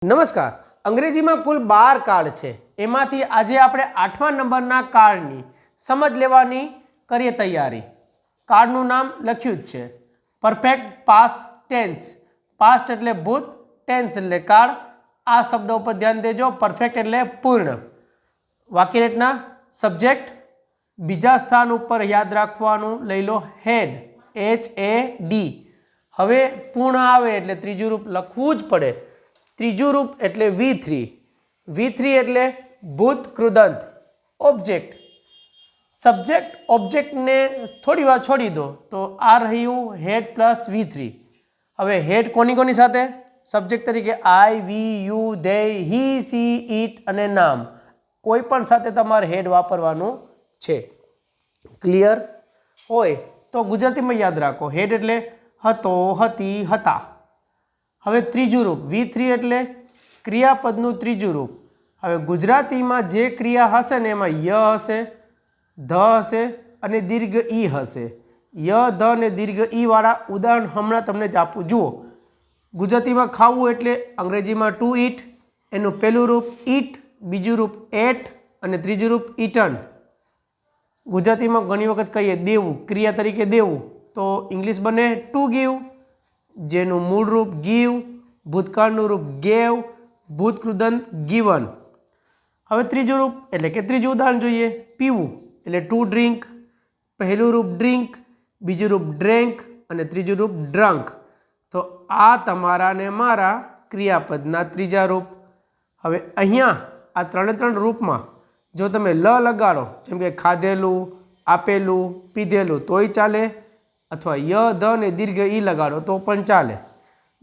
નમસ્કાર. અંગ્રેજીમાં કુલ 12 કાર્ડ છે. એમાંથી આજે આપણે 8મા નંબરના કાર્ડની સમજ લેવાની કરીએ તૈયારી. કાર્ડનું નામ લખ્યું જ છે પરફેક્ટ પાસ્ટ ટેન્સ. પાસ્ટ એટલે ભૂત, ટેન્સ એટલે કાળ. આ શબ્દ ઉપર ધ્યાન દેજો. પરફેક્ટ એટલે પૂર્ણ. વાક્ય રચના સબ્જેક્ટ બીજા સ્થાન ઉપર યાદ રાખવાનું લઈ લો હેડ, HAD. હવે પૂર્ણ આવે એટલે ત્રીજું રૂપ લખવું જ પડે. ત્રીજું રૂપ એટલે V3. V3 એટલે ભૂત કૃદંત. ઓબ્જેક્ટ સબ્જેક્ટ ઓબ્જેક્ટને થોડી વાર છોડી દો તો આ રહ્યું હેડ પ્લસ V3. હવે હેડ કોની સાથે? સબ્જેક્ટ તરીકે I, we, you, they, he, she, it અને નામ. કોઈ પણ સાથે તમારે હેડ વાપરવાનું છે. ક્લિયર હોય તો ગુજરાતીમાં યાદ રાખો. હેડ એટલે હતો, હતી, હતા. હવે ત્રીજું રૂપ V3 એટલે ક્રિયાપદનું ત્રીજું રૂપ. હવે ગુજરાતીમાં જે ક્રિયા હશે ને એમાં ય હશે, ધ હશે અને દીર્ઘ ઈ હશે. ય, ધ અને દીર્ઘ ઈ વાળા ઉદાહરણ હમણાં તમને જ આપું. જુઓ, ગુજરાતીમાં ખાવું એટલે અંગ્રેજીમાં ટુ ઈટ, એનું પહેલું રૂપ ઈટ, બીજું રૂપ એટ અને ત્રીજું રૂપ ઈટન. ગુજરાતીમાં ઘણી વખત કહીએ દેવું, ક્રિયા તરીકે દેવું, તો ઇંગ્લિશ બને ટુ ગીવ, જેનું મૂળ રૂપ ગીવ, ભૂતકાળનું રૂપ ગેવ, ભૂતકૃદંત ગીવન. હવે ત્રીજું રૂપ એટલે કે ત્રીજું ઉદાહરણ જોઈએ. પીવું એટલે ટુ ડ્રિંક, પહેલું રૂપ ડ્રિંક, બીજું રૂપ ડ્રેન્ક અને ત્રીજું રૂપ ડ્રંક. તો આ તમારા ને મારા ક્રિયાપદના ત્રીજા રૂપ. હવે અહીંયા આ ત્રણ રૂપમાં જો તમે લ લગાડો, જેમ કે ખાધેલું, આપેલું, પીધેલું તોય ચાલે, અથવા ય, ધ અને દીર્ઘ ઈ લગાડો તો પણ ચાલે.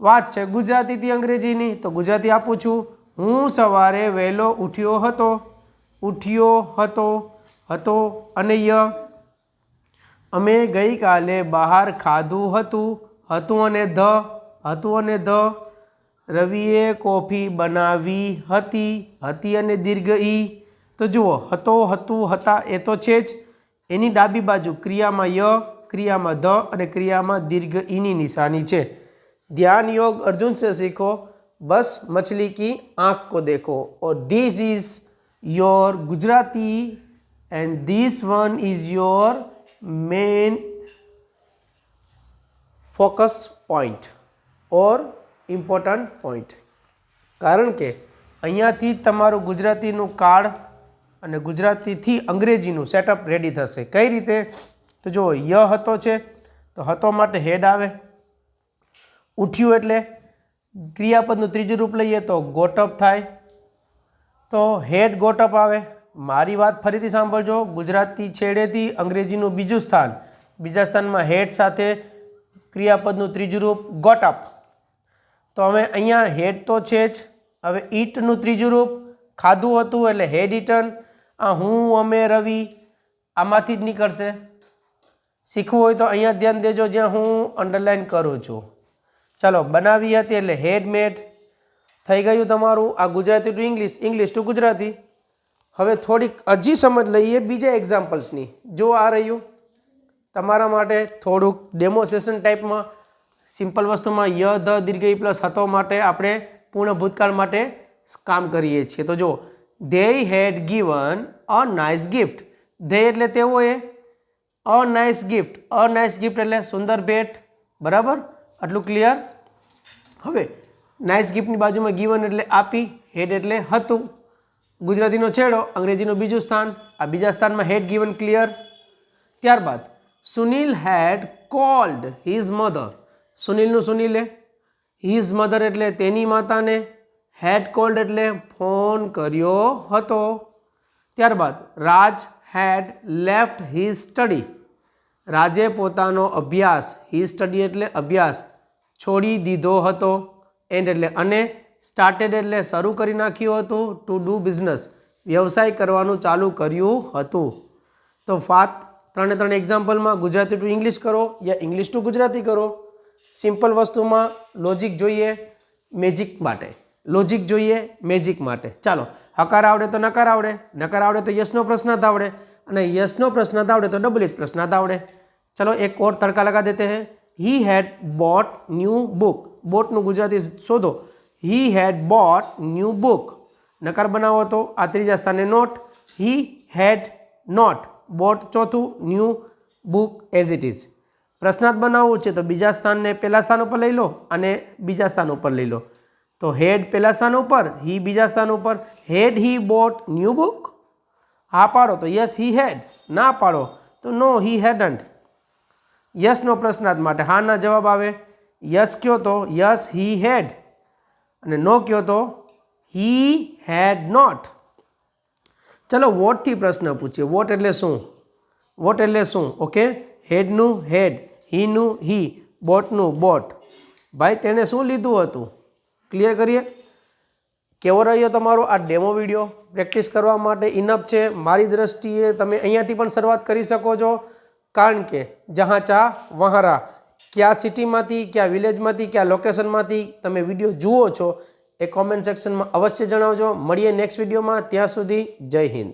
વાત છે ગુજરાતીથી અંગ્રેજીની, તો ગુજરાતી આપું છું. હું સવારે વહેલો ઉઠ્યો હતો. ઉઠ્યો હતો, હતો અને ય. અમે ગઈકાલે બહાર ખાધું હતું. હતું અને ધ, હતું અને ધ. રવિએ કોફી બનાવી હતી. હતી અને દીર્ઘ ઈ. તો જુઓ, હતો, હતું, હતા એ તો છે જ. એની ડાબી બાજુ ક્રિયામાં ય, क्रियाમાં ધ અને ક્રિયામાં દીર્ઘ ઈની નિશાनी છે. ध्यान योग अर्जुन से सीखो, बस मछली की आंख को देखो. और this is your Gujarati and this one is your main focus point और इम्पोर्टન્ટ पॉइंट. કારણ કે અહીંયાથી તમારું ગુજરાતીનું કાર્ડ અને ગુજરાતીથી અંગ્રેજીનું સેટઅપ રેડી થશે. કઈ રીતે? તો જો ય હતો છે તો હતો માટે હેડ આવે. ઉઠ્યું એટલે ક્રિયાપદનું ત્રીજું રૂપ લઈએ તો ગોટઅપ થાય, તો હેડ ગોટઅપ આવે. મારી વાત ફરીથી સાંભળજો. ગુજરાતી છેડેથી અંગ્રેજીનું બીજું સ્થાન, બીજા સ્થાનમાં હેડ સાથે ક્રિયાપદનું ત્રીજું રૂપ ગોટઅપ. તો હવે અહીંયા હેડ તો છે જ. હવે ઈટનું ત્રીજું રૂપ ખાધું હતું એટલે હેડ ઈટન. આ હું, અમે, રવિ આમાંથી જ નીકળશે. શીખવું હોય તો અહીંયા ધ્યાન દેજો જ્યાં હું અંડરલાઇન કરું છું. ચાલો, બનાવી હતી એટલે હેડ મેડ. થઈ ગયું તમારું આ Gujarati two English, English two Gujarati. હવે થોડીક હજી સમજ લઈએ બીજા એક્ઝામ્પલ્સની. જો આ રહ્યું તમારા માટે થોડુંક ડેમોન્સ્ટ્રેશન ટાઈપમાં. સિમ્પલ વસ્તુમાં ય, ધ, દીર્ઘ ઈ પ્લસ હતો માટે આપણે પૂર્ણ ભૂતકાળ માટે કામ કરીએ છીએ. તો જો they had given a nice gift. they એટલે તેઓએ, a nice gift, a nice gift એટલે સુંદર ભેટ. બરાબર, આટલું ક્લિયર. હવે નાઇસ ગિફ્ટની બાજુમાં ગિવન એટલે આપી, હેડ એટલે હતું. ગુજરાતીનો છેડો, અંગ્રેજીનું બીજું સ્થાન, આ બીજા સ્થાનમાં હેડ ગિવન. ક્લિયર. ત્યારબાદ Sunil had called his mother. સુનિલનું સુનિલે, હિઝ મધર એટલે તેની માતાને, હેડ કોલ્ડ એટલે ફોન કર્યો હતો. ત્યારબાદ રાજ હેડ લેફ્ટ હિઝ સ્ટડી. રાજે પોતાનો અભ્યાસ, હિઝ સ્ટડી એટલે અભ્યાસ, છોડી દીધો હતો. એન્ડ એટલે અને, સ્ટાર્ટેડ એટલે શરૂ કરી નાખ્યું હતું. ટુ ડુ બિઝનેસ, વ્યવસાય કરવાનું ચાલુ કર્યું હતું. તો ત્રણે એક્ઝામ્પલમાં ગુજરાતી ટુ ઇંગ્લિશ કરો યા ઇંગ્લિશ ટુ ગુજરાતી કરો. સિમ્પલ વસ્તુમાં લોજિક જોઈએ મેજિક માટે, લોજિક જોઈએ મેજિક માટે. ચાલો, હકાર આવડે તો નકાર આવડે, નકાર આવડે તો યસનો પ્રશ્નાર્થ આવડે, અને યસનો પ્રશ્નાર્થ આવડે તો ડબલ પ્રશ્નાર્થ આવડે. चलो एक और तड़का लगा देते हैं. He had bought new book. बोटનું ગુજરાતી શોધો. he had bought new book. નકાર બનાવો તો આ ત્રીજા સ્થાને not. he had not bought ચોથું new book as it is. પ્રશ્નાર્થ બનાવવું છે તો બીજા સ્થાનને પહેલા સ્થાન ઉપર લઈ લો અને બીજા સ્થાન ઉપર લઈ લો. તો હેડ પહેલા સ્થાન ઉપર, હી બીજા સ્થાન ઉપર. હેડ હી બોટ ન્યૂ બુક? હા પાડો તો યસ હી હેડ. ના પાડો તો નો હી હેડન્ટ. યસનો પ્રશ્નાર્થ માટે હા ના જવાબ આવે. યસ કયો તો યસ હી હેડ અને નો કયો તો હી હેડ નોટ. ચલો વોટથી પ્રશ્ન પૂછીએ. વોટ એટલે શું? વોટ એટલે શું? ઓકે, હેડનું હેડ, હીનું હી, બોટનું બોટ. ભાઈ તેણે શું લીધું હતું? ક્લિયર કરીએ. કેવો રહ્યો તમારો આ ડેમો વિડીયો? પ્રેક્ટિસ કરવા માટે ઇનફ છે. મારી દ્રષ્ટિએ તમે અહીંયાથી પણ શરૂઆત કરી શકો છો, કારણ કે જहाँ ચા વहाँ રાહ. કયા સિટીમાંથી, કયા વિલેજમાંથી, કયા લોકેશનમાંથી તમે વિડીયો જુઓ છો એ કોમેન્ટ સેક્શનમાં અવશ્ય જણાવજો. મળીએ નેક્સ્ટ વિડીયોમાં. ત્યાં સુધી જય હિન્દ.